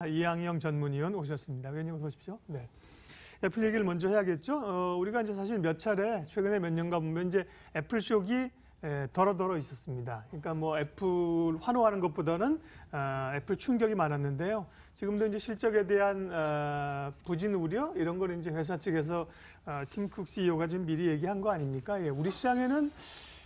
이항영 전문위원 오셨습니다. 위원님 어서 오십시오. 네. 애플 얘기를 먼저 해야겠죠. 우리가 이제 사실 몇 차례 최근에 몇 년간 보면 이제 애플 쇼기 덜어덜어 있었습니다. 그러니까 뭐 애플 환호하는 것보다는 애플 충격이 많았는데요. 지금도 이제 실적에 대한 부진 우려 이런 걸 이제 회사 측에서 팀 쿡 CEO가 좀 미리 얘기한 거 아닙니까? 예, 우리 시장에는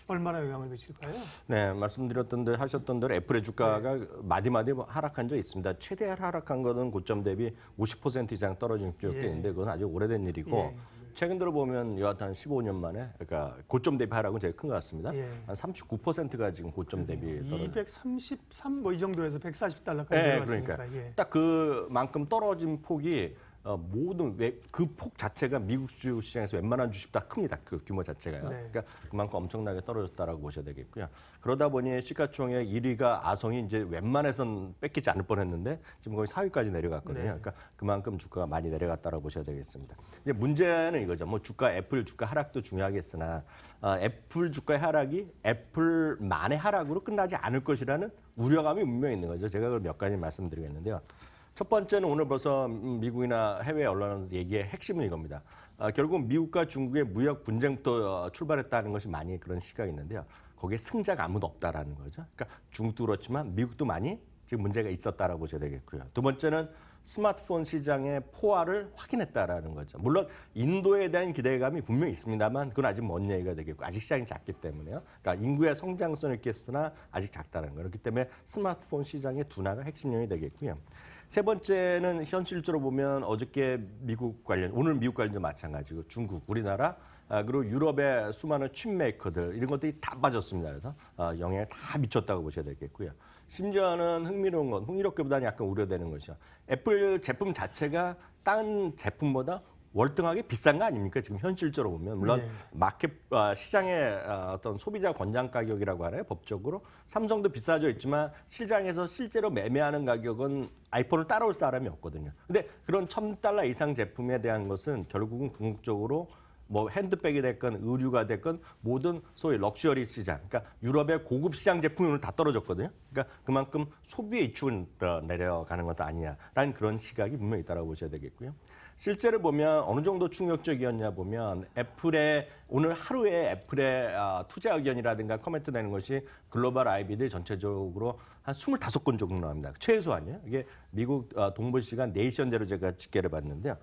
얼마나 영향을 미칠까요? 네, 말씀드렸던 대로 하셨던 대로 애플의 주가가 마디마디 하락한 적이 있습니다. 최대 하락한 거는 고점 대비 50% 이상 떨어진 적도 있는데 그건 아주 오래된 일이고 최근 들어 보면 여하튼 15년 만에 그러니까 고점 대비 하락은 제일 큰 것 같습니다. 한 39%가 지금 고점 대비 떨어져. 233 뭐 이 정도에서 140달러까지 내려갔으니까. 그러니까. 딱 그만큼 떨어진 폭이 모든 그 폭 자체가 미국 주 시장에서 웬만한 주식 다 큽니다. 그 규모 자체가요. 네. 그러니까 그만큼 엄청나게 떨어졌다라고 보셔야 되겠고요. 그러다 보니 시가총액 1위가 아성이 이제 웬만해선 뺏기지 않을 뻔했는데 지금 거의 4위까지 내려갔거든요. 네. 그러니까 그만큼 주가가 많이 내려갔다라고 보셔야 되겠습니다. 이제 문제는 이거죠. 뭐 애플 주가 하락도 중요하겠으나 애플 주가의 하락이 애플만의 하락으로 끝나지 않을 것이라는 우려감이 분명히 있는 거죠. 제가 그걸 몇 가지 말씀드리겠는데요. 첫 번째는 오늘 벌써 미국이나 해외 언론 얘기의 핵심은 이겁니다. 결국 미국과 중국의 무역 분쟁부터 출발했다는 것이 많이 그런 시각이 있는데요. 거기에 승자가 아무도 없다라는 거죠. 그러니까 중국도 그렇지만 미국도 많이 지금 문제가 있었다라고 보셔야 되겠고요. 두 번째는 스마트폰 시장의 포화를 확인했다라는 거죠. 물론 인도에 대한 기대감이 분명히 있습니다만 그건 아직 먼 얘기가 되겠고 아직 시장이 작기 때문에요. 그러니까 인구의 성장성은 있겠으나 아직 작다는 거예요. 그렇기 때문에 스마트폰 시장의 둔화가 핵심 요인이 되겠고요. 세 번째는 현실적으로 보면 어저께 오늘 미국 관련도 마찬가지고 중국, 우리나라 그리고 유럽의 수많은 칩 메이커들 이런 것들이 다 빠졌습니다. 그래서 영향을 다 미쳤다고 보셔야 되겠고요. 심지어는 흥미롭기보다는 약간 우려되는 것이죠. 애플 제품 자체가 다른 제품보다 월등하게 비싼 거 아닙니까? 지금 현실적으로 보면 물론 시장의 어떤 소비자 권장 가격이라고 하나요? 법적으로 삼성도 비싸져 있지만 시장에서 실제로 매매하는 가격은 아이폰을 따라올 사람이 없거든요. 근데 그런 $1,000 이상 제품에 대한 것은 결국은 궁극적으로 뭐 핸드백이 됐건 의류가 됐건 모든 소위 럭셔리 시장, 그러니까 유럽의 고급 시장 제품이 오늘 다 떨어졌거든요. 그러니까 그만큼 소비의 이축은 내려가는 것도 아니냐라는 그런 시각이 분명히 있다고 보셔야 되겠고요. 실제로 보면 어느 정도 충격적이었냐 보면 애플의 오늘 하루에 애플의 투자 의견이라든가 코멘트 내는 것이 글로벌 IB들 전체적으로 한 25건 정도 나옵니다. 최소한이요. 이게 미국 동부 시간 네이션대로 제가 집계를 봤는데요.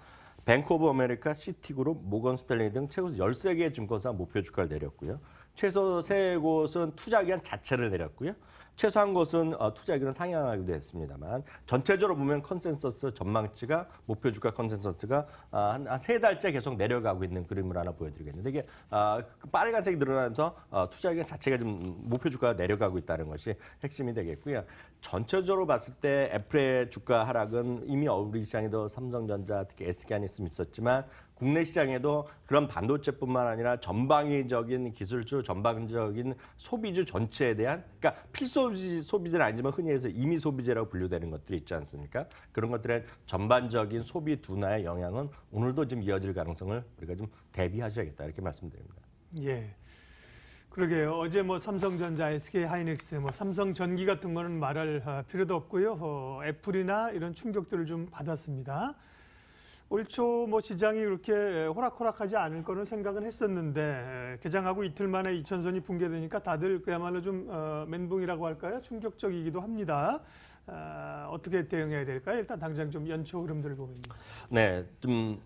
뱅크 오브 아메리카, 시티그룹, 모건 스탠리 등 최소 13개의 증권사 목표 주가를 내렸고요. 최소 3곳은 투자 의견 자체를 내렸고요. 최소 한 곳은 투자 의견을 상향하기도 했습니다만 전체적으로 보면 컨센서스 전망치가 목표 주가 컨센서스가 한 3달째 계속 내려가고 있는 그림을 하나 보여드리겠는데 이게 빨간색이 늘어나면서 투자 의견 자체가 좀 목표 주가가 내려가고 있다는 것이 핵심이 되겠고요. 전체적으로 봤을 때 애플의 주가 하락은 이미 우리 시장에도 삼성전자 특히 SK하이닉스 있었지만 국내 시장에도 그런 반도체뿐만 아니라 전방위적인 기술주, 전방적인 소비주 전체에 대한 그러니까 필수소비 소비재는 아니지만 흔히 해서 임의 소비재라고 분류되는 것들이 있지 않습니까? 그런 것들의 전반적인 소비 둔화의 영향은 오늘도 좀 이어질 가능성을 우리가 좀 대비하셔야겠다 이렇게 말씀드립니다. 예. 그러게요. 어제 뭐 삼성전자, SK하이닉스, 뭐 삼성전기 같은 거는 말할 필요도 없고요. 애플이나 이런 충격들을 좀 받았습니다. 올 초 뭐 시장이 그렇게 호락호락하지 않을 거는 생각은 했었는데 개장하고 이틀 만에 2,000선이 붕괴되니까 다들 그야말로 좀 멘붕이라고 할까요? 충격적이기도 합니다. 어떻게 대응해야 될까요? 일단 당장 좀 연초 흐름들을 보면요. 네, 좀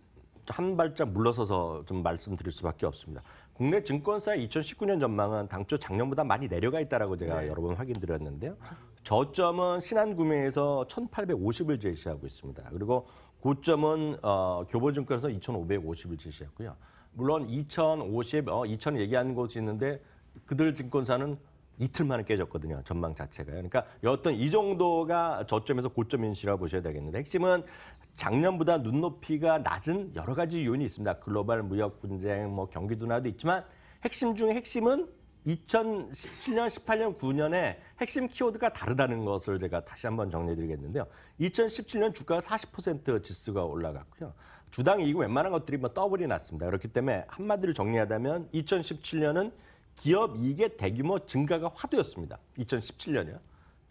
한 발짝 물러서서 좀 말씀드릴 수밖에 없습니다. 국내 증권사의 2019년 전망은 당초 작년보다 많이 내려가 있다라고 제가 여러 번 확인드렸는데요. 저점은 신한구매에서 1,850을 제시하고 있습니다. 그리고 고점은 교보증권에서 2,550을 제시했고요. 물론 2,050 얘기하는 곳이 있는데 그들 증권사는 이틀 만에 깨졌거든요. 전망 자체가요. 그러니까 어떤 이 정도가 저점에서 고점 인시라고 보셔야 되겠는데 핵심은 작년보다 눈높이가 낮은 여러 가지 요인이 있습니다. 글로벌 무역 분쟁, 뭐 경기 둔화도 있지만 핵심 중에 핵심은 2017년, 18년, 9년에 핵심 키워드가 다르다는 것을 제가 다시 한번 정리해드리겠는데요. 2017년 주가가 40% 지수가 올라갔고요. 주당 이익 웬만한 것들이 뭐 더블이 났습니다. 그렇기 때문에 한마디로 정리하자면 2017년은 기업 이익의 대규모 증가가 화두였습니다. 2017년이요.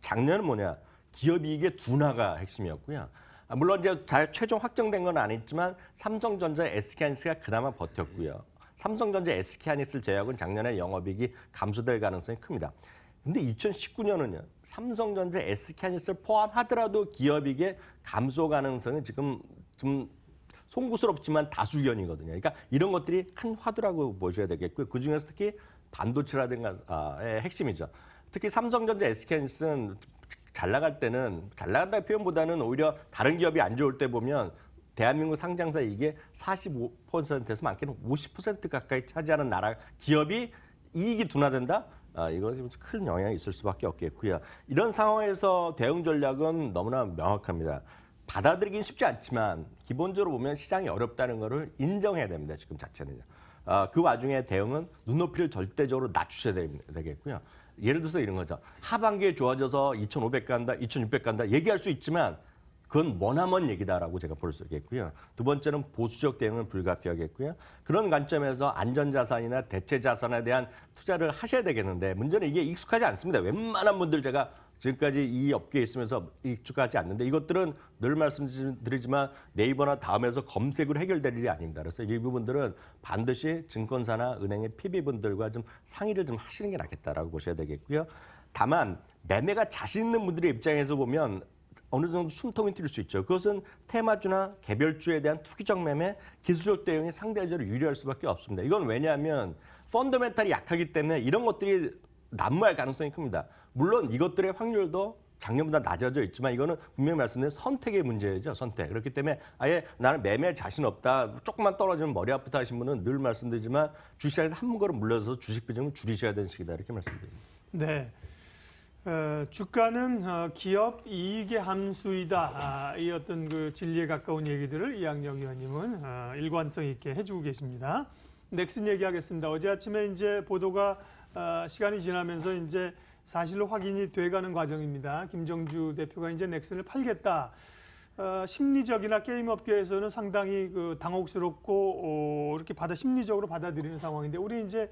작년은 뭐냐? 기업이익의 둔화가 핵심이었고요. 물론 이제 다 최종 확정된 건 아니지만 삼성전자, SK하이닉스가 그나마 버텼고요. 삼성전자, SK하이닉스를 제외하고는 작년에 영업이익이 감소될 가능성이 큽니다. 근데 2019년은요. 삼성전자, SK하이닉스를 포함하더라도 기업이익의 감소 가능성은 지금 좀 송구스럽지만 다수견이거든요. 그러니까 이런 것들이 큰 화두라고 보셔야 되겠고요. 그중에서 특히 반도체라든가의 핵심이죠. 특히 삼성전자, SK하이닉스는 잘 나갈 때는 잘 나간다는 표현보다는 오히려 다른 기업이 안 좋을 때 보면 대한민국 상장사 이익의 45%에서 많게는 50% 가까이 차지하는 나라 기업이 이익이 둔화된다? 이거 큰 영향이 있을 수밖에 없겠고요. 이런 상황에서 대응 전략은 너무나 명확합니다. 받아들이긴 쉽지 않지만 기본적으로 보면 시장이 어렵다는 것을 인정해야 됩니다. 지금 자체는요. 그 와중에 대응은 눈높이를 절대적으로 낮추셔야 되겠고요. 예를 들어서 이런 거죠. 하반기에 좋아져서 2,500 간다, 2,600 간다 얘기할 수 있지만 그건 머나먼 얘기다라고 제가 볼 수 있겠고요. 두 번째는 보수적 대응은 불가피하겠고요. 그런 관점에서 안전자산이나 대체자산에 대한 투자를 하셔야 되겠는데 문제는 이게 익숙하지 않습니다. 웬만한 분들 제가 지금까지 이 업계에 있으면서 익숙하지 않는데 이것들은 늘 말씀드리지만 네이버나 다음에서 검색으로 해결될 일이 아닙니다. 그래서 이 부분들은 반드시 증권사나 은행의 PB분들과 좀 상의를 좀 하시는 게 낫겠다라고 보셔야 되겠고요. 다만 매매가 자신 있는 분들의 입장에서 보면 어느 정도 숨통이 튈 수 있죠. 그것은 테마주나 개별주에 대한 투기적 매매, 기술적 대응이 상대적으로 유리할 수밖에 없습니다. 이건 왜냐하면 펀더멘탈이 약하기 때문에 이런 것들이 난무할 가능성이 큽니다. 물론 이것들의 확률도 작년보다 낮아져 있지만 이거는 분명히 말씀드린 선택의 문제죠. 선택. 그렇기 때문에 아예 나는 매매할 자신 없다. 조금만 떨어지면 머리 아프다 하신 분은 늘 말씀드리지만 주식시장에서 한 걸음 물러서서 주식 비중을 줄이셔야 되는 시기다. 이렇게 말씀드립니다. 네. 주가는 기업 이익의 함수이다. 이 어떤 그 진리에 가까운 얘기들을 이학영 의원님은 일관성 있게 해주고 계십니다. 넥슨 얘기하겠습니다. 어제 아침에 이제 보도가 시간이 지나면서 이제 사실로 확인이 돼가는 과정입니다. 김정주 대표가 이제 넥슨을 팔겠다. 심리적이나 게임 업계에서는 상당히 그 당혹스럽고 이렇게 심리적으로 받아들이는 상황인데 우리 이제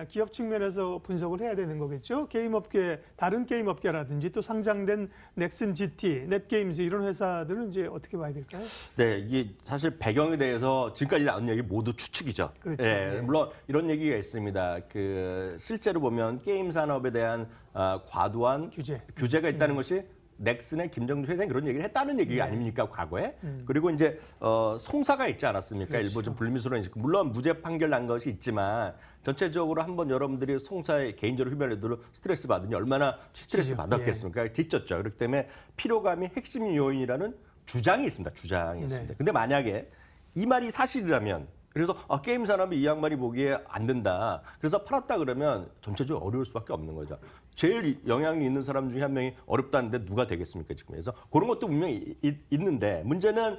기업 측면에서 분석을 해야 되는 거겠죠. 게임 업계, 다른 게임 업계라든지 또 상장된 넥슨 GT, 넷게임즈 이런 회사들은 이제 어떻게 봐야 될까요? 네, 이게 사실 배경에 대해서 지금까지 나온 얘기 모두 추측이죠. 그렇죠. 네, 물론 이런 얘기가 있습니다. 그 실제로 보면 게임 산업에 대한 과도한 규제가 있다는 것이 넥슨의 김정주 회장이 그런 얘기를 했다는 얘기 아닙니까 과거에? 그리고 이제 송사가 있지 않았습니까? 그렇죠. 일부 좀 불미스러운 물론 무죄 판결 난 것이 있지만 전체적으로 한번 여러분들이 송사에 개인적으로 휘말려도 스트레스 받으니 얼마나 스트레스 받았겠습니까? 지쳤죠. 그렇기 때문에 피로감이 핵심 요인이라는 주장이 있습니다. 주장이 있습니다. 근데 만약에 이 말이 사실이라면 그래서 게임 산업이 이 양반이 보기에 안 된다. 그래서 팔았다 그러면 전체적으로 어려울 수밖에 없는 거죠. 제일 영향이 있는 사람 중에 한 명이 어렵다는데 누가 되겠습니까 지금? 그래서 그런 것도 분명히 있는데 문제는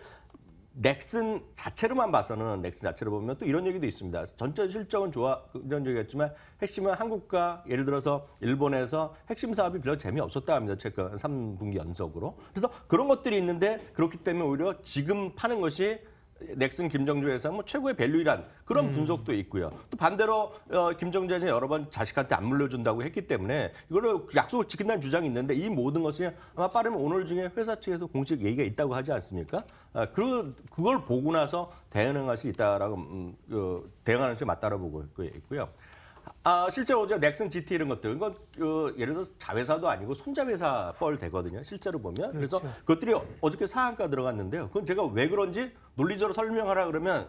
넥슨 자체로만 봐서는 넥슨 자체로 보면 또 이런 얘기도 있습니다. 전체 실적은 긍정적이었지만 핵심은 한국과 예를 들어서 일본에서 핵심 사업이 별로 재미없었다 합니다. 최근 3분기 연속으로. 그래서 그런 것들이 있는데 그렇기 때문에 오히려 지금 파는 것이 넥슨 김정주 회사 뭐 최고의 밸류이란 그런 분석도 있고요. 또 반대로 김정주 회장이 여러 번 자식한테 안 물려준다고 했기 때문에 이거를 약속을 지킨다는 주장이 있는데 이 모든 것이 아마 빠르면 오늘 중에 회사 측에서 공식 얘기가 있다고 하지 않습니까? 그걸 보고 나서 대응하는 것이 있다라고 대응하는 것이 맞다라고 보고 있고요. 실제로 어제 넥슨 GT 이런 것들, 이건 예를 들어서 자회사도 아니고 손자회사 뻘 되거든요. 실제로 보면. 그래서 그렇죠. 그것들이 어저께 상한가 들어갔는데요. 그건 제가 왜 그런지 논리적으로 설명하라 그러면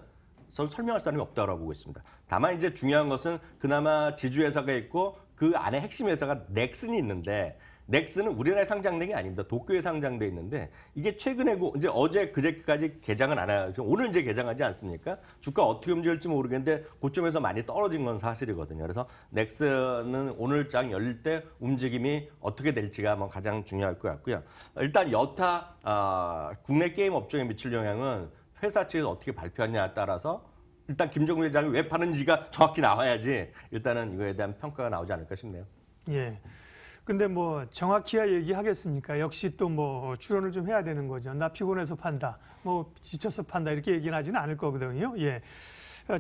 저는 설명할 사람이 없다고 보고 있습니다. 다만 이제 중요한 것은 그나마 지주회사가 있고 그 안에 핵심 회사가 넥슨이 있는데 넥슨은 우리나라에 상장된 게 아닙니다. 도쿄에 상장돼 있는데 이게 최근에 이제 어제 그제까지 개장은 안 하죠. 오늘 이제 개장하지 않습니까? 주가 어떻게 움직일지 모르겠는데 고점에서 많이 떨어진 건 사실이거든요. 그래서 넥슨은 오늘 장 열릴 때 움직임이 어떻게 될지가 뭐 가장 중요할 것 같고요. 일단 여타 국내 게임 업종에 미칠 영향은 회사 측에서 어떻게 발표하냐에 따라서 일단 김정우 회장이 왜 파는지가 정확히 나와야지 일단은 이거에 대한 평가가 나오지 않을까 싶네요. 예. 근데 뭐 정확히야 얘기하겠습니까? 역시 또 뭐 추론을 좀 해야 되는 거죠. 나 피곤해서 판다, 뭐 지쳐서 판다 이렇게 얘기는 하지는 않을 거거든요. 예.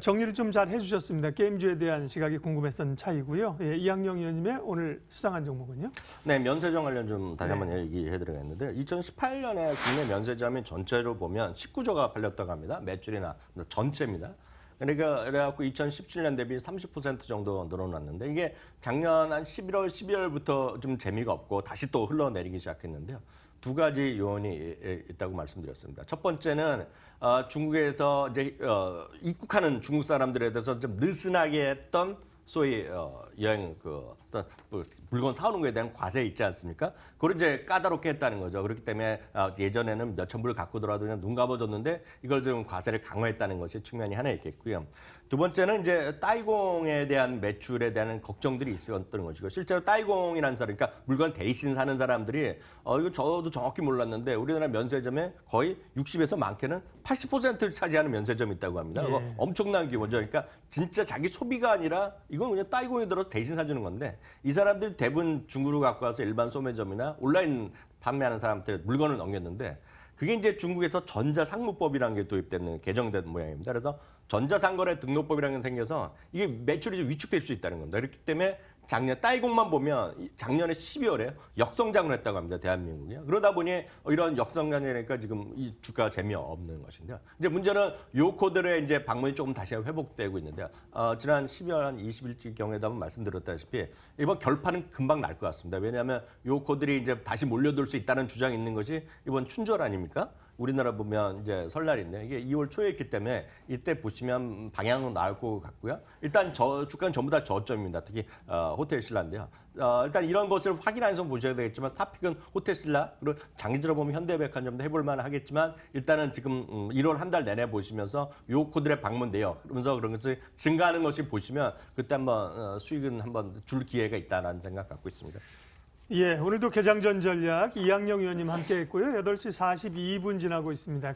정리를 좀 잘 해주셨습니다. 게임주에 대한 시각이 궁금했던 차이고요. 예, 이학영 의원님의 오늘 수상한 종목은요? 네, 면세점 관련 좀 다시 한번 얘기해드리겠는데 2018년에 국내 면세점이 전체로 보면 19조가 팔렸다고 합니다. 매출이나 전체입니다. 그러니까 그래갖고 2017년 대비 30% 정도 늘어났는데 이게 작년 한 11월, 12월부터 좀 재미가 없고 다시 또 흘러내리기 시작했는데요. 두 가지 요인이 있다고 말씀드렸습니다. 첫 번째는 중국에서 이제 입국하는 중국 사람들에 대해서 좀 느슨하게 했던 소위 여행 어떤 물건 사오는 거에 대한 과세 있지 않습니까? 그걸 이제 까다롭게 했다는 거죠. 그렇기 때문에 예전에는 몇천 불 갖고 들어와도 그냥 눈 감아줬는데 이걸 좀 과세를 강화했다는 것이 측면이 하나 있겠고요. 두 번째는 이제 따이공에 대한 매출에 대한 걱정들이 있었던 것이고 실제로 따이공이라는 사람, 그러니까 물건 대신 사는 사람들이 이거 저도 정확히 몰랐는데 우리나라 면세점에 거의 60에서 많게는 80%를 차지하는 면세점이 있다고 합니다. 예. 그거 엄청난 규모죠. 그러니까 진짜 자기 소비가 아니라 이건 그냥 따이공이 들어서 대신 사주는 건데 이 사람들이 대부분 중국으로 갖고 와서 일반 소매점이나 온라인 판매하는 사람한테 물건을 넘겼는데 그게 이제 중국에서 전자상무법이라는 게 도입되는 개정된 모양입니다. 그래서 전자상거래 등록법이라는 게 생겨서 이게 매출이 좀 위축될 수 있다는 겁니다. 그렇기 때문에 작년 따이공만 보면 작년에 12월에 역성장을 했다고 합니다. 대한민국이요. 그러다 보니 이런 역성장이니까 지금 이 주가가 재미없는 것인데요. 이제 문제는 요 코드의 이제 방문이 조금 다시 회복되고 있는데요. 지난 12월 한 20일쯤 경우에도 한번 말씀드렸다시피 이번 결판은 금방 날 것 같습니다. 왜냐하면 요 코드들이 이제 다시 몰려들 수 있다는 주장이 있는 것이 이번 춘절 아닙니까? 우리나라 보면 이제 설날인데 이게 2월 초에 있기 때문에 이때 보시면 방향은 나올 것 같고요. 일단 주가는 전부 다 저점입니다. 특히 호텔 신라인데요. 일단 이런 것을 확인해서 보셔야 되겠지만 탑픽은 호텔 신라 그리고 장기적으로 보면 현대백화점도 해볼 만하겠지만 일단은 지금 1월 한 달 내내 보시면서 요 코드의 방문 내역 그러면서 그런 것을 증가하는 것이 보시면 그때 한번 수익은 한번 줄 기회가 있다는 생각 갖고 있습니다. 예, 오늘도 개장전 전략 이학영 의원님 함께했고요. 8시 42분 지나고 있습니다.